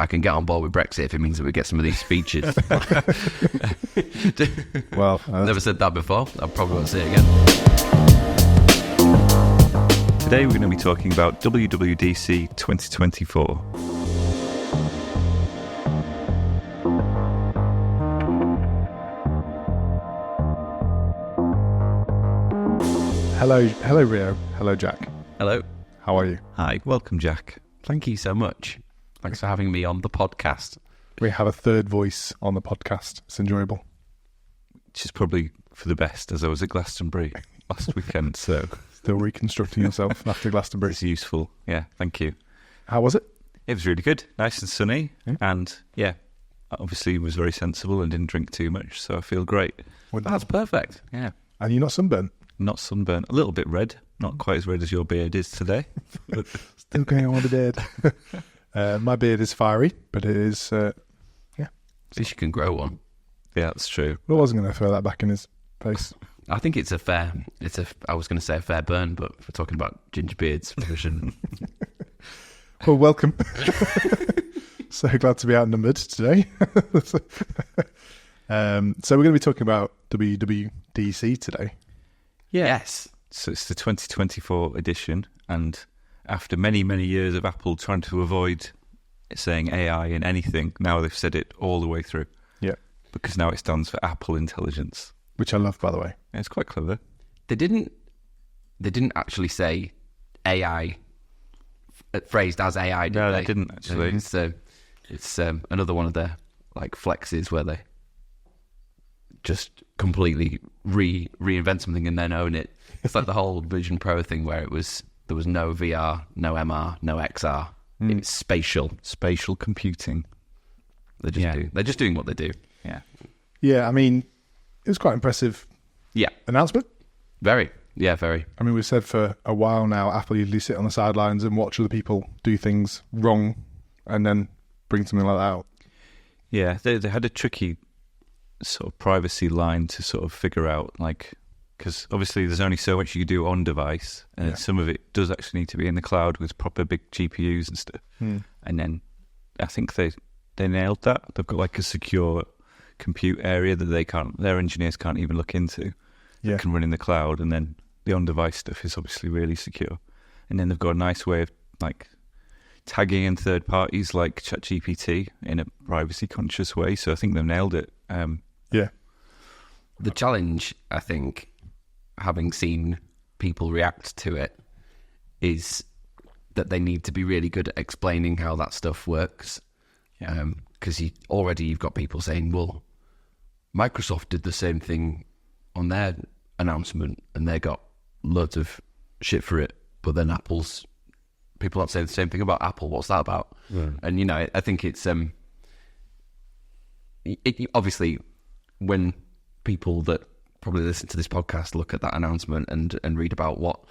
can get on board with Brexit if it means that we get some of these speeches. Well, never said that before. I probably won't say it again. Today we're going to be talking about WWDC 2024. Hello Rio. Hello Jack. Hello. How are you? Hi, welcome Jack. Thank you so much. Thanks for having me on the podcast. We have a third voice on the podcast. It's enjoyable. Which is probably for the best, as I was at Glastonbury last weekend, so Still reconstructing yourself after Glastonbury. it's useful. Yeah, thank you. How was it? It was really good, nice and sunny, and yeah, obviously was very sensible and didn't drink too much, so I feel great. That's perfect. Yeah. And you're not sunburnt? Not sunburnt, a little bit red, not quite as red as your beard is today. But Still going on with the beard. My beard is fiery, but it is... At least you can grow one. yeah, that's true. I wasn't going to throw that back in his face. I think it's a fair burn, but if we're talking about ginger beards, we shouldn't. Well, welcome. So glad to be outnumbered today. So we're going to be talking about WWDC today. Yes. So it's the 2024 edition, and after many, many years of Apple trying to avoid saying AI in anything, now they've said it all the way through. Yeah. Because now it stands for Apple Intelligence. Which I love, by the way. Yeah, it's quite clever. They didn't actually say AI phrased as AI. No, they didn't actually. It's another one of their like flexes where they just completely reinvent something and then own it. It's like the whole Vision Pro thing where there was no VR, no MR, no XR. It's spatial computing. They're just doing what they do. Yeah. Yeah, I mean, it was quite impressive Yeah, announcement. very. Yeah, very. I mean, we've said for a while now, Apple usually sit on the sidelines and watch other people do things wrong and then bring something like that out. Yeah, they had a tricky sort of privacy line to sort of figure out, like, because obviously there's only so much you can do on device, and some of it does actually need to be in the cloud with proper big GPUs and stuff. And then I think they nailed that. They've got like a secure compute area that their engineers can't even look into. Yeah. That can run in the cloud, and then the on-device stuff is obviously really secure. And then they've got a nice way of like tagging in third parties like ChatGPT in a privacy-conscious way. So I think they've nailed it. Yeah. The challenge, I think, having seen people react to it, is that they need to be really good at explaining how that stuff works. Because you've got people saying, well, Microsoft did the same thing on their announcement and they got loads of shit for it, but then people aren't saying the same thing about Apple. What's that about? And I think it's obviously when people that probably listen to this podcast look at that announcement and read about what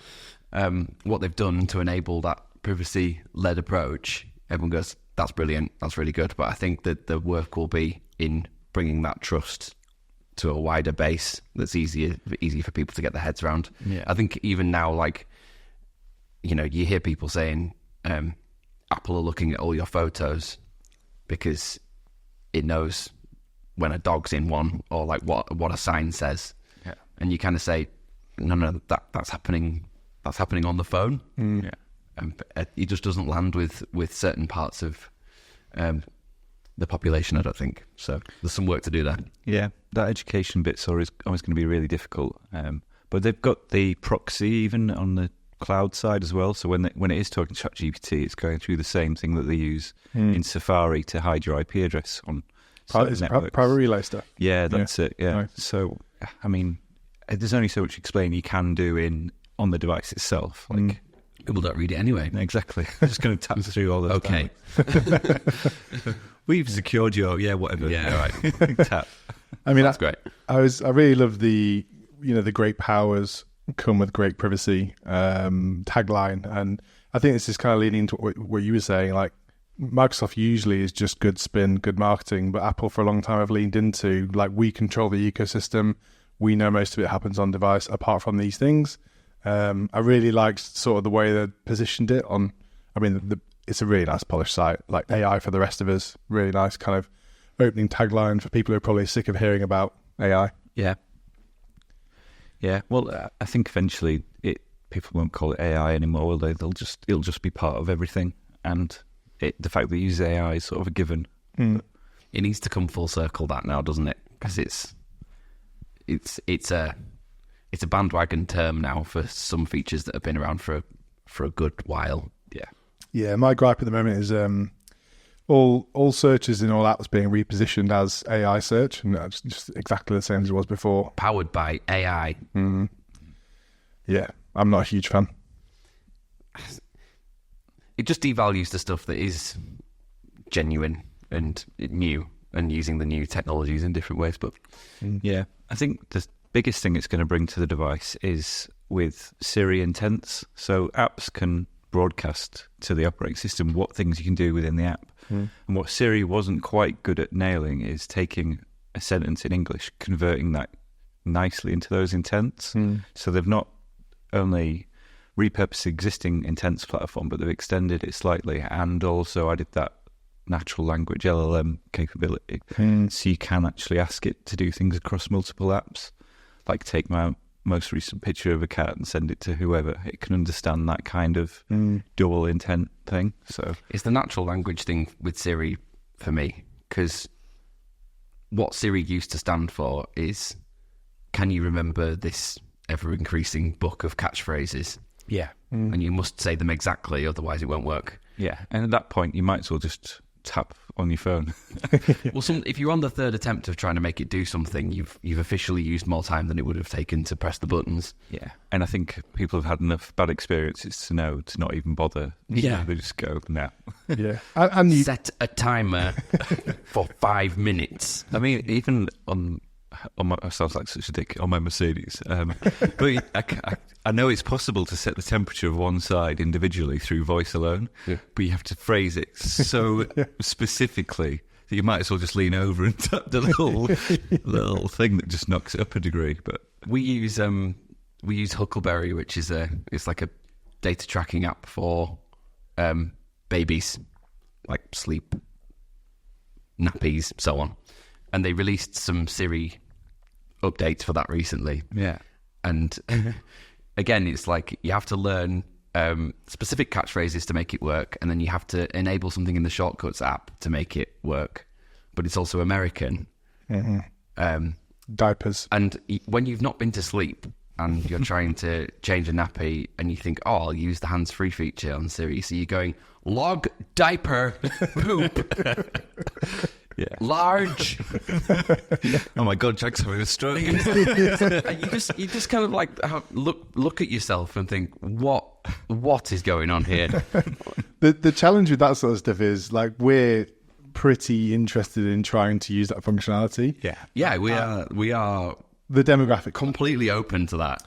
they've done to enable that privacy-led approach, everyone goes, that's brilliant, that's really good. But I think that the work will be in bringing that trust to a wider base that's easy for people to get their heads around. Yeah. I think even now, like, you hear people saying Apple are looking at all your photos because it knows when a dog's in one, or like what a sign says. Yeah. And you kind of say, no, that's happening on the phone. Yeah. It just doesn't land with certain parts of the population, I don't think. So there's some work to do there. Yeah, that education bit's always going to be really difficult. But they've got the proxy even on the cloud side as well. So when it is talking to ChatGPT, it's going through the same thing that they use in Safari to hide your IP address on Private relay stuff. Yeah, that's it. Yeah. Nice. So, I mean, there's only so much explaining you can do on the device itself. Like, People don't read it anyway. exactly. I'm just going to tap through all those. Okay. We've secured your whatever. Yeah, all right. Tap. I mean, That's great. I really love the great powers come with great privacy tagline, and I think this is kind of leading into what you were saying. Like, Microsoft usually is just good spin, good marketing, but Apple for a long time have leaned into, like, we control the ecosystem. We know most of it happens on device apart from these things. I really liked sort of the way they positioned it on. I mean, it's a really nice polished site, like AI for the rest of us. Really nice kind of opening tagline for people who are probably sick of hearing about AI. Yeah. Well, I think eventually people won't call it AI anymore, will they? It'll just be part of everything, and the fact that they use AI is sort of a given. It needs to come full circle that now, doesn't it? Because it's a bandwagon term now for some features that have been around for a good while. Yeah. My gripe at the moment is all searches in all apps being repositioned as AI search, and that's just exactly the same as it was before. Powered by AI. Yeah, I'm not a huge fan. It just devalues the stuff that is genuine and new, and using the new technologies in different ways. But yeah, I think the biggest thing it's going to bring to the device is with Siri intents. So apps can broadcast to the operating system what things you can do within the app. And what Siri wasn't quite good at nailing is taking a sentence in English, converting that nicely into those intents. So they've not only repurposed the existing intents platform, but they've extended it slightly and also added that natural language LLM capability. So you can actually ask it to do things across multiple apps, like take my most recent picture of a cat and send it to whoever. It can understand that kind of dual intent thing. So it's the natural language thing with Siri for me, because what Siri used to stand for is, can you remember this ever-increasing book of catchphrases? Yeah. And you must say them exactly, otherwise it won't work. Yeah, and at that point you might as well just tap on your phone. Well, if you're on the third attempt of trying to make it do something, you've officially used more time than it would have taken to press the buttons. Yeah, and I think people have had enough bad experiences to know to not even bother. Yeah, they just go now. Yeah, and you set a timer for 5 minutes. I mean, even on my, I sounds like such a dick, on my Mercedes. But I know it's possible to set the temperature of one side individually through voice alone, but you have to phrase it so specifically that you might as well just lean over and tap the little thing that just knocks it up a degree. But we use Huckleberry, which is it's like a data tracking app for babies, like sleep, nappies, so on. And they released some Siri updates for that recently. Yeah. And again, it's like you have to learn specific catchphrases to make it work, and then you have to enable something in the Shortcuts app to make it work. But it's also American. diapers. And when you've not been to sleep and you're trying to change a nappy and you think, oh, I'll use the hands-free feature on Siri. So you're going, log diaper poop. Yeah. Large. Oh my God, Jack's having a stroke. And you just kind of like look at yourself and think, what is going on here? The challenge with that sort of stuff is like we're pretty interested in trying to use that functionality. Yeah, we are the demographic completely open to that.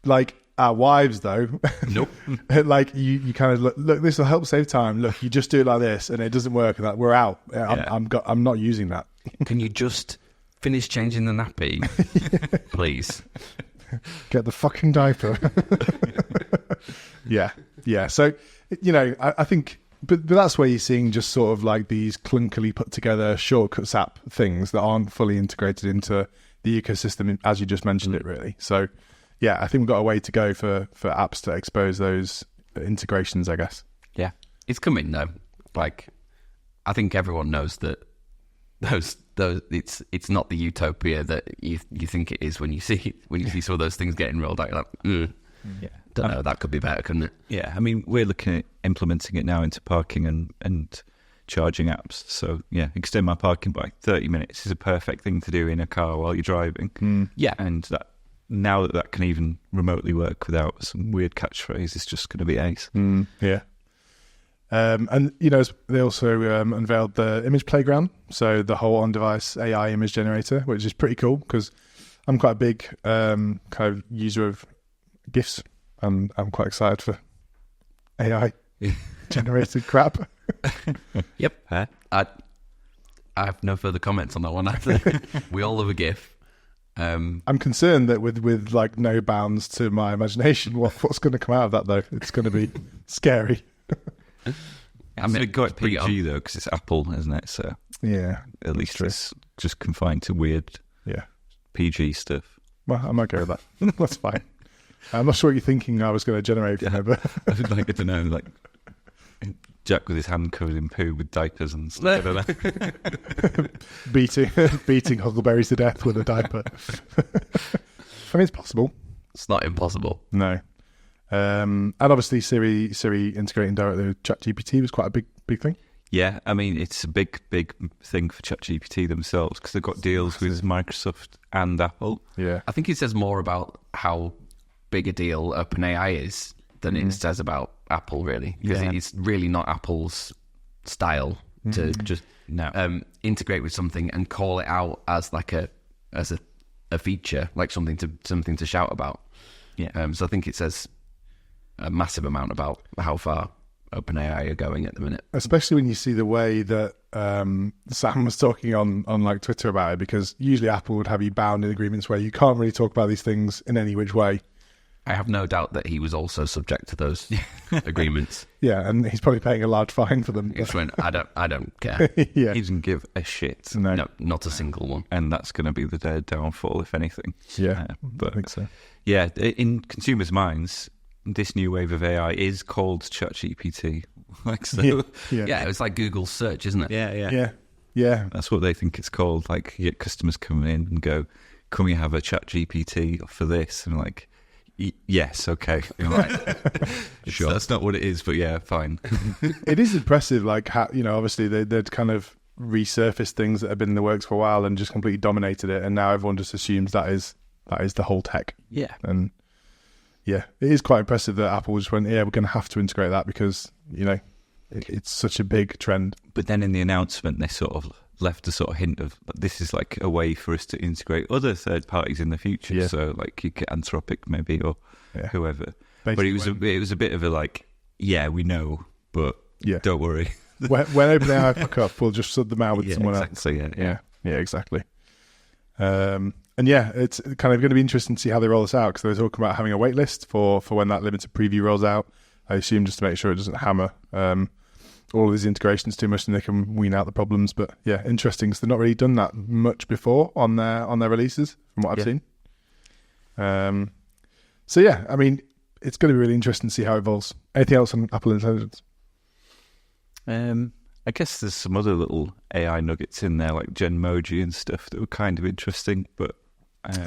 Like our wives, though. Nope. Like you kind of look. This will help save time. Look, you just do it like this, and it doesn't work. And that we're out. I'm not using that. Can you just finish changing the nappy, please? Get the fucking diaper. Yeah. So I think, but that's where you're seeing just sort of like these clunkily put together Shortcuts app things that aren't fully integrated into the ecosystem, as you just mentioned it, really. So. Yeah, I think we've got a way to go for apps to expose those integrations, I guess. Yeah, it's coming though. Like, I think everyone knows that those it's not the utopia that you think it is when you see some of those things getting rolled out. You're like, yeah, don't know. That could be better, couldn't it? Yeah, I mean, we're looking at implementing it now into parking and charging apps. So yeah, extend my parking by 30 minutes is a perfect thing to do in a car while you're driving. Yeah, and that. Now that can even remotely work without some weird catchphrase, it's just going to be ace. Yeah. And, they also unveiled the image playground. So the whole on-device AI image generator, which is pretty cool because I'm quite a big kind of user of GIFs. And I'm quite excited for AI generated crap. Yep. I have no further comments on that one. We all love a GIF. I'm concerned that with like no bounds to my imagination, what's going to come out of that though? It's going to be scary. I mean, it's quite it's pretty PG though, because it's Apple, isn't it? So Yeah, at least true. it's just confined to weird yeah. PG stuff. Well, I'm okay with that. That's fine. I'm not sure what you're thinking I was going to generate from it, but I don't know, like Jack with his hand covered in poo with diapers and stuff. I don't know. beating huckleberries to death with a diaper. I mean, it's possible. It's not impossible. No. And obviously Siri integrating directly with ChatGPT was quite a big thing. Yeah, I mean, it's a big thing for ChatGPT themselves because they've got deals with Microsoft and Apple. Yeah. I think it says more about how big a deal OpenAI is than it says about Apple, really. Because it's really not Apple's style to just integrate with something and call it out as like a feature, like something to shout about. Yeah. So I think it says a massive amount about how far OpenAI are going at the minute. Especially when you see the way that Sam was talking on like Twitter about it, because usually Apple would have you bound in agreements where you can't really talk about these things in any which way. I have no doubt that he was also subject to those agreements. Yeah, and he's probably paying a large fine for them. He just went, I don't care. Yeah. He doesn't give a shit. No. No, not a single one. And that's going to be the downfall, if anything. Yeah, But I think so. yeah, in consumers' minds, this new wave of AI is called ChatGPT. Like so. Yeah, it's like Google's search, isn't it? Yeah. That's what they think it's called. Like, you get customers coming in and go, can we have a ChatGPT for this? And I'm like, yes, okay. You're like, sure. That's not what it is, but yeah, fine. It is impressive, like how, obviously they'd kind of resurfaced things that have been in the works for a while and just completely dominated it, and now everyone just assumes that is the whole tech. Yeah. And yeah, it is quite impressive that Apple just went, we're going to have to integrate that because it's such a big trend. But then in the announcement, they sort of left a sort of hint of this is like a way for us to integrate other third parties in the future. Yeah. So like you get Anthropic maybe or whoever. Basically, but it was a bit of a like, yeah, we know, but don't worry. when OpenAI fuck up, we'll just sub them out with someone else. Yeah, exactly. And yeah, it's kind of going to be interesting to see how they roll this out, because they're talking about having a wait list for when that limited preview rolls out. I assume just to make sure it doesn't hammer all of these integrations too much and they can wean out the problems. But yeah, interesting, because they've not really done that much before on their releases from what I've seen. So yeah, I mean, it's going to be really interesting to see how it evolves. Anything else on Apple Intelligence? I guess there's some other little AI nuggets in there, like Genmoji and stuff that were kind of interesting. But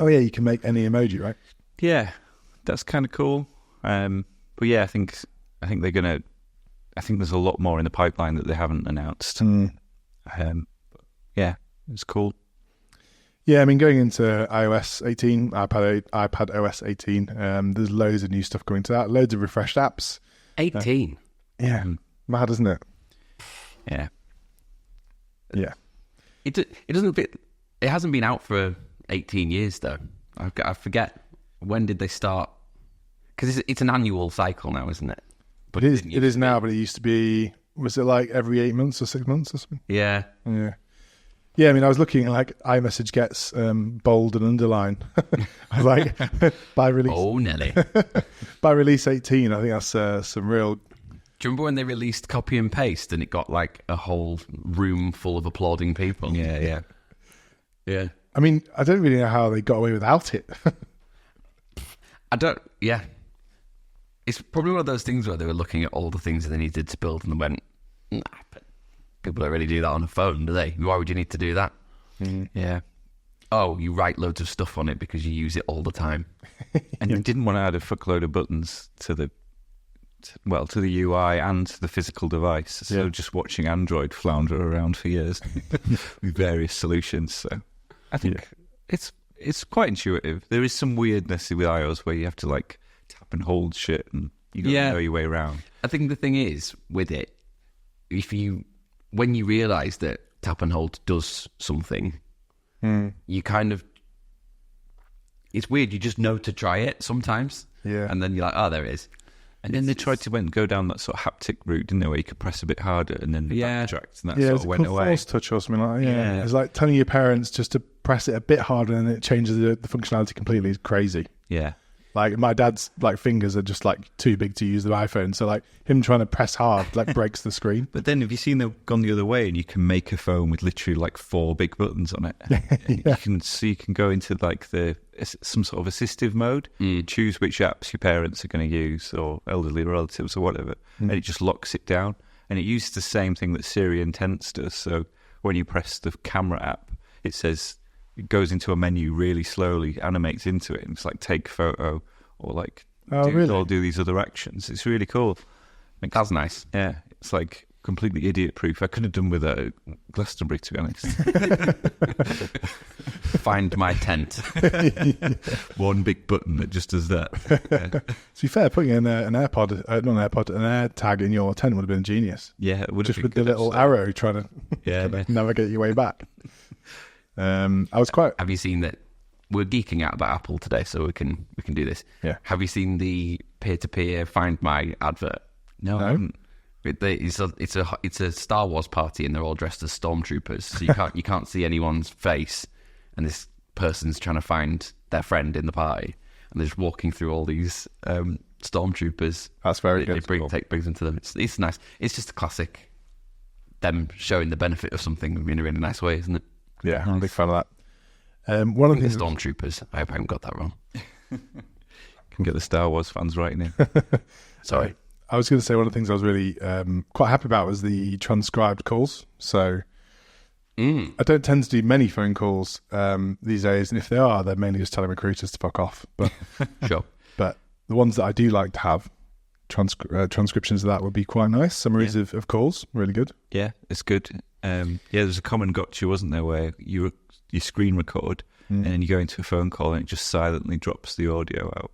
you can make any emoji, right? Yeah, that's kind of cool. But yeah, I think they're gonna. I think there's a lot more in the pipeline that they haven't announced. Yeah, it's cool. Yeah, I mean, going into iOS 18, iPad OS 18, there's loads of new stuff coming to that. Loads of refreshed apps. 18. Yeah, mad, isn't it? Yeah. Yeah. It doesn't fit. It hasn't been out for 18 years though. I forget, when did they start? Because it's an annual cycle now, isn't it? But it is now, but it used to be, was it like every 8 months or 6 months or something? Yeah. Yeah, I mean, I was looking at like iMessage gets bold and underline. I was like, by release. Oh, Nelly. By release 18, I think that's some real. Do you remember when they released copy and paste and it got like a whole room full of applauding people? Yeah. I mean, I don't really know how they got away without it. Yeah. It's probably one of those things where they were looking at all the things that they needed to build and they went, nah, but people don't really do that on a phone, do they? Why would you need to do that? Yeah. Oh, you write loads of stuff on it because you use it all the time. And you didn't want to add a fuckload of buttons to the UI and the physical device. So just watching Android flounder around for years with various solutions. So I think it's quite intuitive. There is some weirdness with iOS where you have to like tap and hold shit and you got to know your way around. I think the thing is with it, when you realise that tap and hold does something, you kind of, it's weird, you just know to try it sometimes. Yeah. And then you're like, oh, there it is. And then they tried to go down that sort of haptic route, didn't they, where you could press a bit harder and then backtracked and that sort of went away. Force touch or something like that. Yeah. It's like telling your parents just to press it a bit harder and it changes the functionality completely. It's crazy. Yeah. Like my dad's like fingers are just like too big to use the iPhone, so like him trying to press hard like breaks the screen. But then have you seen they've gone the other way and you can make a phone with literally like 4 big buttons on it? Yeah. You can go into like some sort of assistive mode, choose which apps your parents are going to use or elderly relatives or whatever, and it just locks it down. And it uses the same thing that Siri Intense does. So when you press the camera app, it says, it goes into a menu really slowly, animates into it, and it's like take photo or like do these other actions. It's really cool. That's nice. Yeah, it's like completely idiot proof. I couldn't have done without Glastonbury, to be honest. Find my tent. One big button that just does that. Yeah. To be fair, putting an AirPod, not an AirPod, an AirTag in your tent would have been genius. Yeah, it would have just been with the little arrow trying to navigate your way back. Have you seen that? We're geeking out about Apple today, so we can do this. Yeah. Have you seen the peer-to-peer Find My advert? No, I haven't. It's a Star Wars party, and they're all dressed as stormtroopers. So you can't see anyone's face, and this person's trying to find their friend in the party, and they're just walking through all these stormtroopers. That's very good. It brings them to them. It's nice. It's just a classic. Them showing the benefit of something in a really nice way, isn't it? Yeah, I'm a big fan of that. One of the stormtroopers. I hope I haven't got that wrong. Can get the Star Wars fans right in. Sorry. I was going to say one of the things I was really quite happy about was the transcribed calls. So I don't tend to do many phone calls these days, and if they are, they're mainly just telling recruiters to fuck off. But sure. But the ones that I do like to have, transcriptions of that would be quite nice. Summaries of calls, really good. Yeah, it's good. There's a common gotcha, wasn't there, where you screen record and then you go into a phone call and it just silently drops the audio out.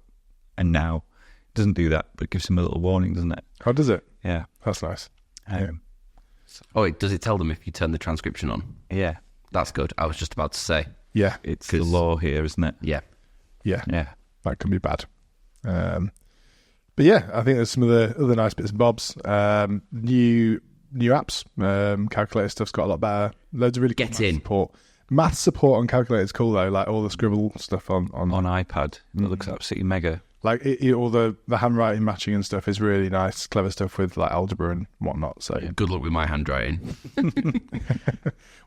And now it doesn't do that, but it gives them a little warning, doesn't it? How does it? Yeah. That's nice. Does it tell them if you turn the transcription on? Yeah. That's good. I was just about to say. Yeah. It's the law here, isn't it? Yeah. Yeah. That can be bad. But yeah, I think there's some of the other nice bits and bobs. New apps. Calculator stuff's got a lot better. Loads of really good support. Math support on calculator is cool though, like all the scribble stuff on iPad. It looks absolutely mega. Like all the handwriting matching and stuff is really nice, clever stuff with like algebra and whatnot. So good luck with my handwriting.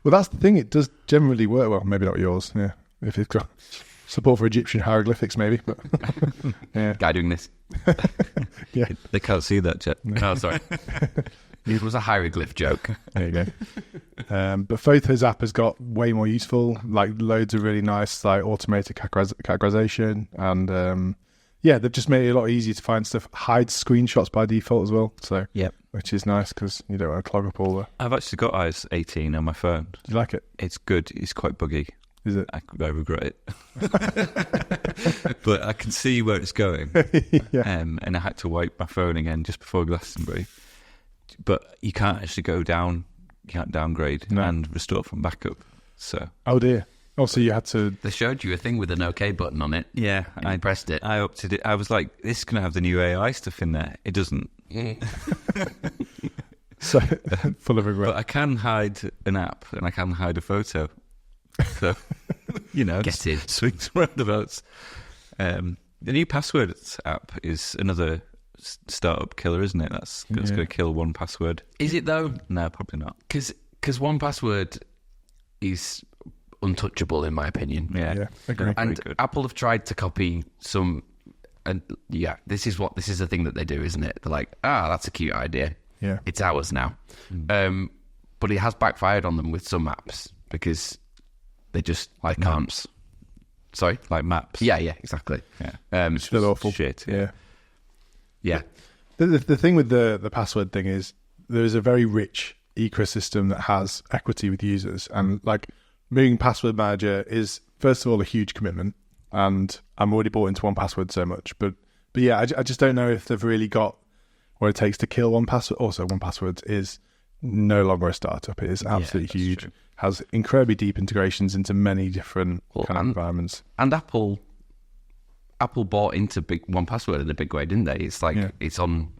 Well, that's the thing. It does generally work well. Maybe not yours. Yeah, if it's got support for Egyptian hieroglyphics, maybe. But yeah, guy doing this. Yeah, they can't see that yet. Oh, sorry. It was a hieroglyph joke. There you go. But Photos app has got way more useful, like loads of really nice like automated categorization, and they've just made it a lot easier to find stuff. Hides screenshots by default as well, so which is nice because you don't want to clog up all the. I've actually got iOS 18 on my phone. Do you like it? It's good. It's quite buggy. Is it? I regret it. But I can see where it's going. And I had to wipe my phone again just before Glastonbury. But you can't actually go down, you can't downgrade and restore from backup. So. Oh dear. Also, you had to. They showed you a thing with an OK button on it. Yeah, I pressed it. I opted it. I was like, this is going to have the new AI stuff in there. It doesn't. So full of regret. But I can hide an app and I can hide a photo. So, get in. Swings roundabouts. The new passwords app is another startup killer, isn't it? That's going to kill 1Password. Is it though? No, probably not. Because 1Password is untouchable in my opinion. Yeah, agree. And Apple have tried to copy some, and this is the thing that they do, isn't it? They're like, that's a cute idea. Yeah, it's ours now. But it has backfired on them with some apps because they just like can't. Maps. Sorry, like Maps. Yeah, exactly. Yeah, it's still awful. Shit. Yeah. The thing with the password thing is there is a very rich ecosystem that has equity with users, and like moving password manager is first of all a huge commitment, and I'm already bought into 1Password so much, but I just don't know if they've really got what it takes to kill 1Password. Also, 1Password is no longer a startup. It is absolutely huge. True. Has incredibly deep integrations into many different kind of environments. And Apple bought into 1Password in a big way, didn't they? It's like it's on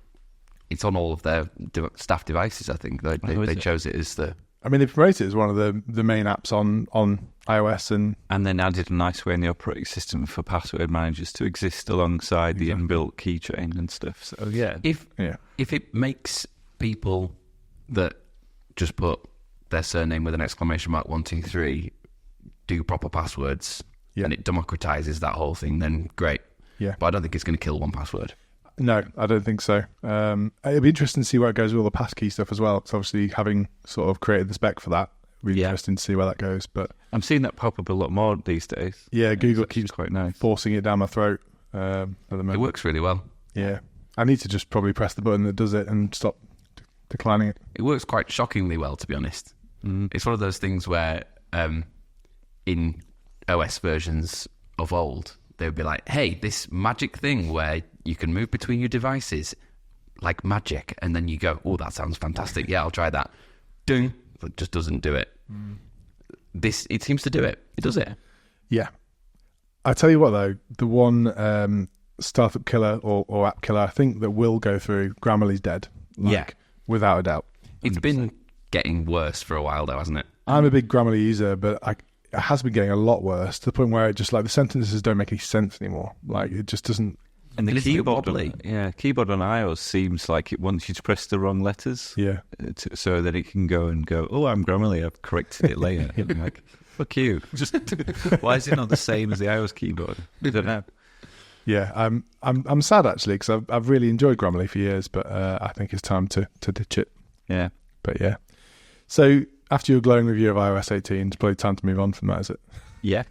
all of their staff devices. I think they chose it as the. I mean, they promote it as one of the main apps on iOS and then added a nice way in the operating system for password managers to exist alongside the inbuilt keychain and stuff. So If it makes people that just put their surname with an exclamation mark 123 do proper passwords, and it democratizes that whole thing, then great. Yeah, but I don't think it's going to kill 1Password. No, I don't think so. It'd be interesting to see where it goes with all the passkey stuff as well. Because obviously, having sort of created the spec for that, it'd be interesting to see where that goes. But I'm seeing that pop up a lot more these days. Yeah, Google keeps quite nice. forcing it down my throat. At the moment. It works really well. Yeah, I need to just probably press the button that does it and stop declining it. It works quite shockingly well, to be honest. It's one of those things where in OS versions of old, they would be like, hey, this magic thing where you can move between your devices like magic, and then you go, oh, that sounds fantastic. Yeah, I'll try that. Ding. It just doesn't do it. It seems to do it. It does it. Yeah. I tell you what, though, the one startup killer or app killer I think that will go through, Grammarly's dead. Without a doubt. 100%. It's been getting worse for a while, though, hasn't it? I'm a big Grammarly user, but it has been getting a lot worse to the point where it just like the sentences don't make any sense anymore. Like it just doesn't. And the keyboard on iOS seems like it wants you to press the wrong letters. Yeah. So that it can go, oh, I'm Grammarly, I've corrected it later. I'm like, fuck you. Just why is it not the same as the iOS keyboard? I don't know. Yeah, I'm sad actually because I've really enjoyed Grammarly for years, but I think it's time to ditch it. Yeah. But yeah. So after your glowing review of iOS 18, it's probably time to move on from that, is it? Yeah.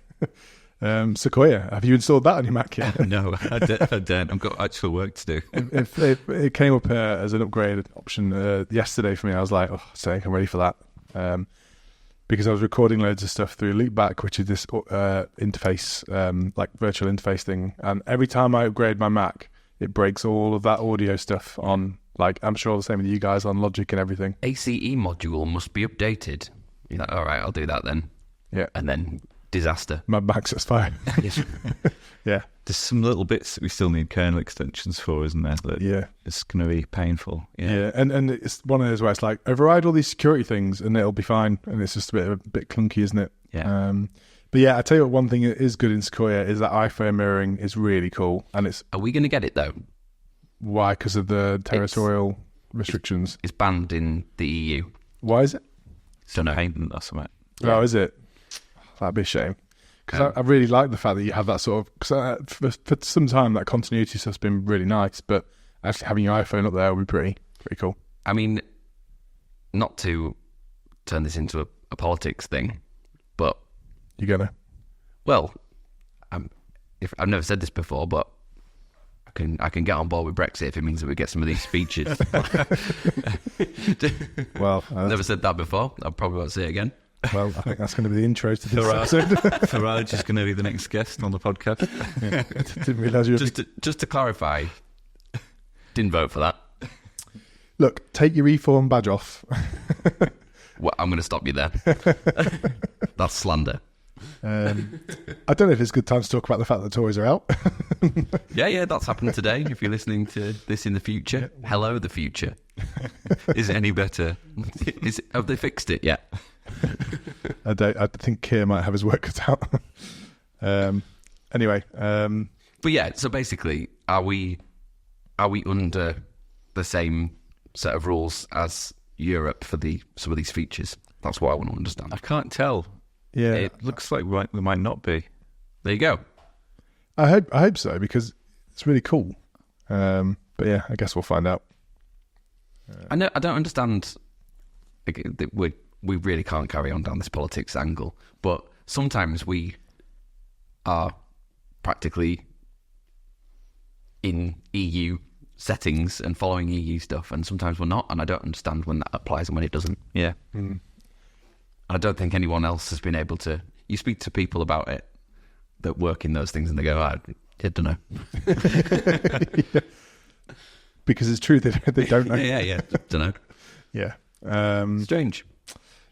Sequoia, have you installed that on your Mac yet? No, I don't. I've got actual work to do. It came up as an upgrade option yesterday for me. I was like, oh, sake, I'm ready for that. Because I was recording loads of stuff through Loopback, which is this interface, like virtual interface thing. And every time I upgrade my Mac, it breaks all of that audio stuff on, like, I'm sure the same with you guys on Logic and everything. ACE module must be updated. You're like, all right, I'll do that then. Yeah. And then disaster. Mad Max at fire. Yeah. There's some little bits that we still need kernel extensions for, isn't there? That it's going to be painful. Yeah. And it's one of those where it's like, override all these security things and it'll be fine. And it's just a bit clunky, isn't it? Yeah. But yeah, I tell you what, one thing that is good in Sequoia is that iPhone mirroring is really cool. And it's... Are we going to get it though? Why? Because of the territorial restrictions? It's banned in the EU. Why is it? Don't know. Patent or something. Yeah. Oh, is it? That'd be a shame. Because I really like the fact that you have that sort of... Because for some time, that continuity stuff's been really nice, but actually having your iPhone up there would be pretty cool. I mean, not to turn this into a politics thing, but... You're going to? Well, I've never said this before, but I can get on board with Brexit if it means that we get some of these speeches. Well, never said that before. I probably won't say it again. Well, I think that's going to be the intro to this episode. Farage is going to be the next guest on the podcast. Yeah. Didn't realise you were... Just to clarify, didn't vote for that. Look, take your reform badge off. Well, I'm going to stop you there. That's slander. I don't know if it's a good time to talk about the fact that toys are out. Yeah, that's happened today. If you're listening to this in the future, hello, the future. Is it any better? Have they fixed it yet? I think Keir might have his work cut out. Anyway, but yeah. So basically, are we under the same set of rules as Europe for some of these features? That's what I want to understand. I can't tell. Yeah, it looks like we might not be. There you go. I hope so because it's really cool. But yeah, I guess we'll find out. I don't understand. We really can't carry on down this politics angle, but sometimes we are practically in EU settings and following EU stuff, and sometimes we're not, and I don't understand when that applies and when it doesn't. Yeah. Mm. I don't think anyone else has been able to... You speak to people about it that work in those things and they go, I don't know. Yeah. Because it's true, they don't know. Yeah, don't know. Yeah. Strange.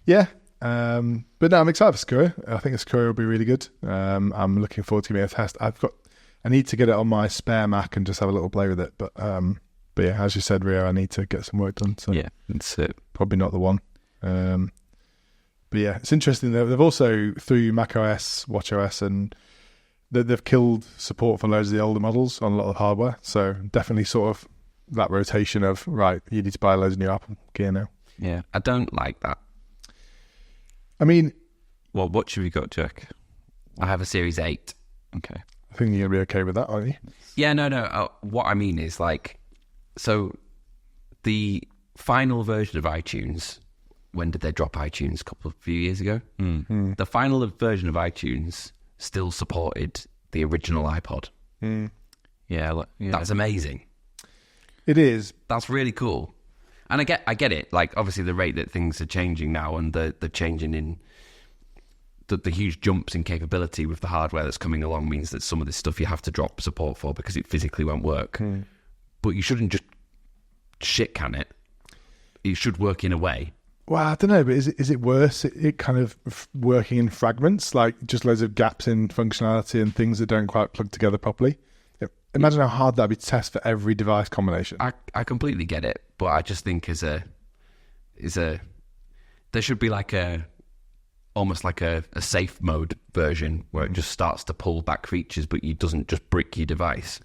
Yeah. But no, I'm excited for Sequoia. I think Sequoia will be really good. I'm looking forward to giving it a test. I need to get it on my spare Mac and just have a little play with it. But yeah, as you said, Rio, I need to get some work done. So yeah, that's it. Probably not the one. But yeah, it's interesting. They've also, through macOS, watchOS, and they've killed support for loads of the older models on a lot of hardware. So definitely sort of that rotation of, right, you need to buy loads of new Apple gear now. Yeah. I don't like that. I mean, Well, what have you got, Jack? I have a Series 8. Okay. I think you're going to be okay with that, aren't you? Yeah, no. What I mean is, like, so the final version of iTunes, when did they drop iTunes? A few years ago? The final version of iTunes still supported the original iPod. Yeah. That's amazing. It is. That's really cool. And I get it. Like, obviously, the rate that things are changing now, and the changing in the huge jumps in capability with the hardware that's coming along means that some of this stuff you have to drop support for because it physically won't work. But you shouldn't just shit can it. It should work in a way. Well, I don't know, but is it worse? It kind of working in fragments, like just loads of gaps in functionality and things that don't quite plug together properly. Imagine how hard that'd be to test for every device combination. I completely get it, but I just think there should be like almost like a safe mode version where it just starts to pull back features, but it doesn't just brick your device.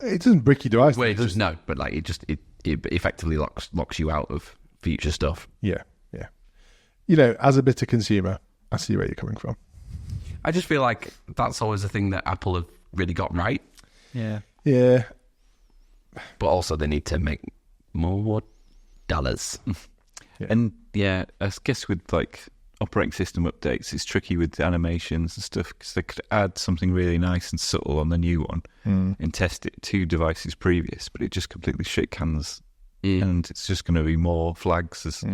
It doesn't brick your device. Well, it does no, but like it effectively locks you out of future stuff. Yeah. You know, as a bitter consumer, I see where you're coming from. I just feel like that's always a thing that Apple have really got right. Yeah. Yeah. But also they need to make more dollars. Yeah. And yeah, I guess with like operating system updates, it's tricky with the animations and stuff because they could add something really nice and subtle on the new one and test it to devices previous, but it just completely shit cans. And it's just going to be more flags, as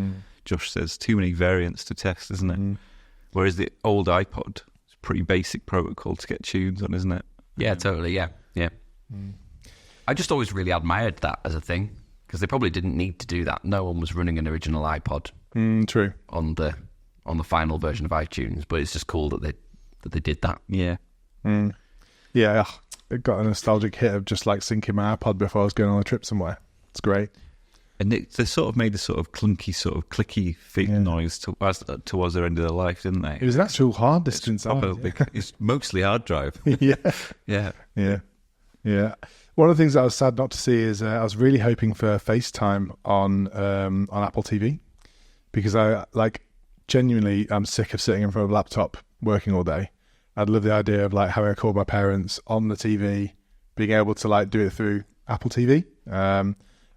Josh says. Too many variants to test, isn't it? Whereas the old iPod, it's pretty basic protocol to get tunes on, isn't it? Yeah, totally. Yeah. I just always really admired that as a thing because they probably didn't need to do that. No one was running an original iPod. True. On the final version of iTunes, but it's just cool that they did that. Yeah. Yeah, it got a nostalgic hit of just like syncing my iPod before I was going on a trip somewhere. It's great. And they sort of made a sort of clunky, sort of clicky noise towards their end of their life, didn't they? It was an actual hard distance. It's mostly hard drive. Yeah. One of the things that I was sad not to see is I was really hoping for FaceTime on Apple TV because I genuinely I'm sick of sitting in front of a laptop working all day. I'd love the idea of like having a call with my parents on the TV, being able to like do it through Apple TV.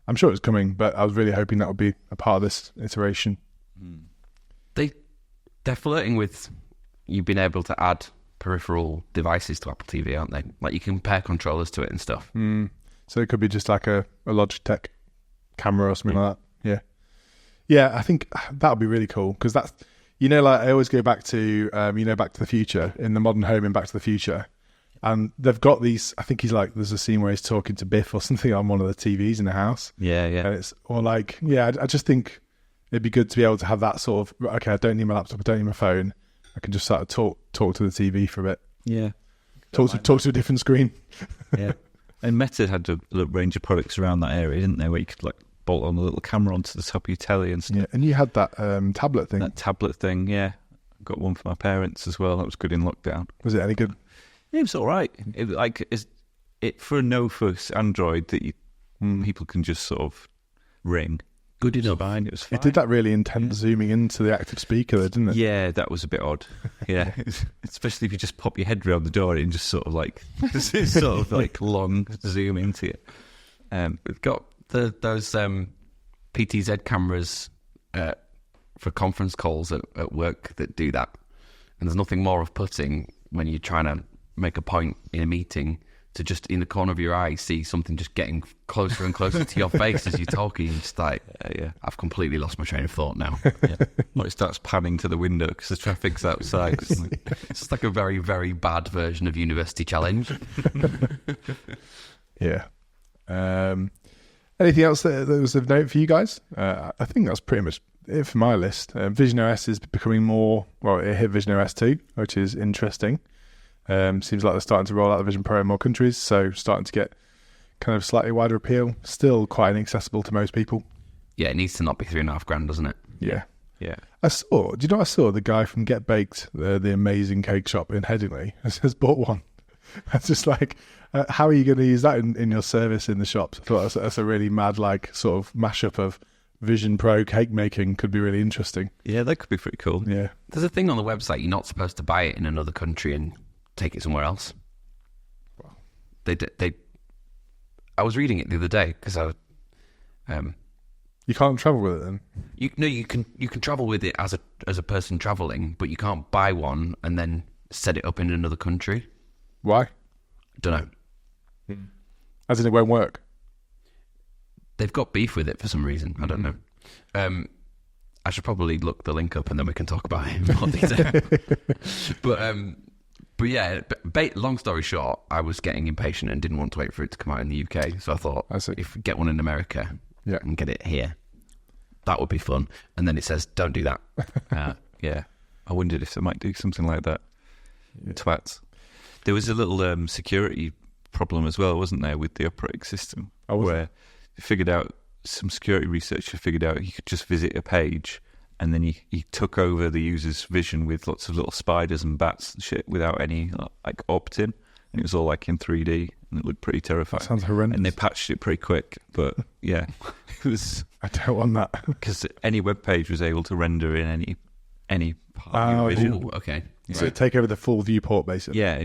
I'm sure it's coming, but I was really hoping that would be a part of this iteration. They're flirting with you being able to add peripheral devices to Apple TV, aren't they? Like you can pair controllers to it and stuff. So it could be just like a Logitech camera or something like that. Yeah, I think that would be really cool because that's, like I always go back to, Back to the Future, in the modern home in Back to the Future. And they've got these, I think there's a scene where he's talking to Biff or something on one of the TVs in the house. Yeah. And it's, or like, I just think it'd be good to be able to have that sort of, okay, I don't need my laptop, I don't need my phone. I can just start to talk to the TV for a bit. Yeah. Talk to a different screen. Yeah. And Meta had a little range of products around that area, didn't they, where you could like bolt on a little camera onto the top of your telly and stuff. Yeah, and you had that tablet thing. That tablet thing, yeah. I got one for my parents as well. That was good in lockdown. Was it any good? It was all right. It for a no-fuss Android that people can just sort of ring. Good enough. Fine. It was fine. It did that really intense zooming into the active speaker, though, didn't it? Yeah, that was a bit odd. Yeah, especially if you just pop your head around the door and just sort of like long zoom into it. We've got those PTZ cameras for conference calls at work that do that, and there's nothing more off-putting when you're trying to make a point in a meeting to just in the corner of your eye see something just getting closer and closer to your face as you're talking. You're just like, I've completely lost my train of thought now. Or it starts panning to the window because the traffic's outside. It's just like a very, very bad version of University Challenge. Yeah. Anything else that was of note for you guys? I think that's pretty much it for my list. Vision OS is becoming more, it hit Vision OS 2, which is interesting. Seems like they're starting to roll out the Vision Pro in more countries, so starting to get kind of slightly wider appeal. Still quite inaccessible to most people. Yeah, it needs to not be $3,500, doesn't it? Yeah. Yeah. Do you know what I saw? The guy from Get Baked, the amazing cake shop in Headingley, has bought one. It's just like, how are you going to use that in your service in the shops? I thought that's a really mad, like, sort of mashup of Vision Pro cake making. Could be really interesting. Yeah, that could be pretty cool. Yeah. There's a thing on the website, you're not supposed to buy it in another country and take it somewhere else. Wow. I was reading it the other day because You can't travel with it then? you can travel with it as a person traveling, but you can't buy one and then set it up in another country. Why? Don't know. As in it won't work? They've got beef with it for some reason. I don't know. I should probably look the link up and then we can talk about it in more detail. But yeah, long story short, I was getting impatient and didn't want to wait for it to come out in the UK. So I thought, if we get one in America and get it here, that would be fun. And then it says, don't do that. Yeah. I wondered if they might do something like that. Yeah. Twats. There was a little security problem as well, wasn't there, with the operating system? Where they figured out, some security researcher figured out you could just visit a page and then he took over the user's vision with lots of little spiders and bats and shit without any like opt-in. And it was all like in 3D and it looked pretty terrifying. That sounds horrendous. And they patched it pretty quick, but yeah, it was. I don't want that. Because any web page was able to render in any part of your vision. Ooh, okay. So take over the full viewport, basically. Yeah,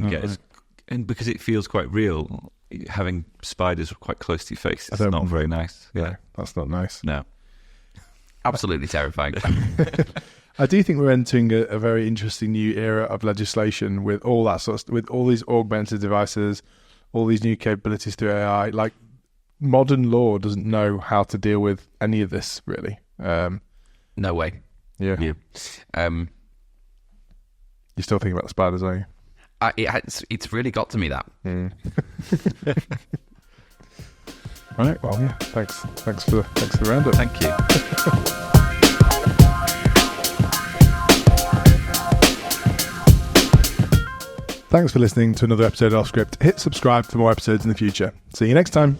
and because it feels quite real, having spiders quite close to your face is not very nice. Yeah, no, that's not nice. No. Absolutely terrifying. I do think we're entering a very interesting new era of legislation with all that sort of, with all these augmented devices, all these new capabilities through AI. Like, modern law doesn't know how to deal with any of this, really. No way. Yeah. You're still thinking about the spiders, are you? It's really got to me, that. Right. Well, yeah. Thanks for the roundup. Thank you. Thanks for listening to another episode of Off Script. Hit subscribe for more episodes in the future. See you next time.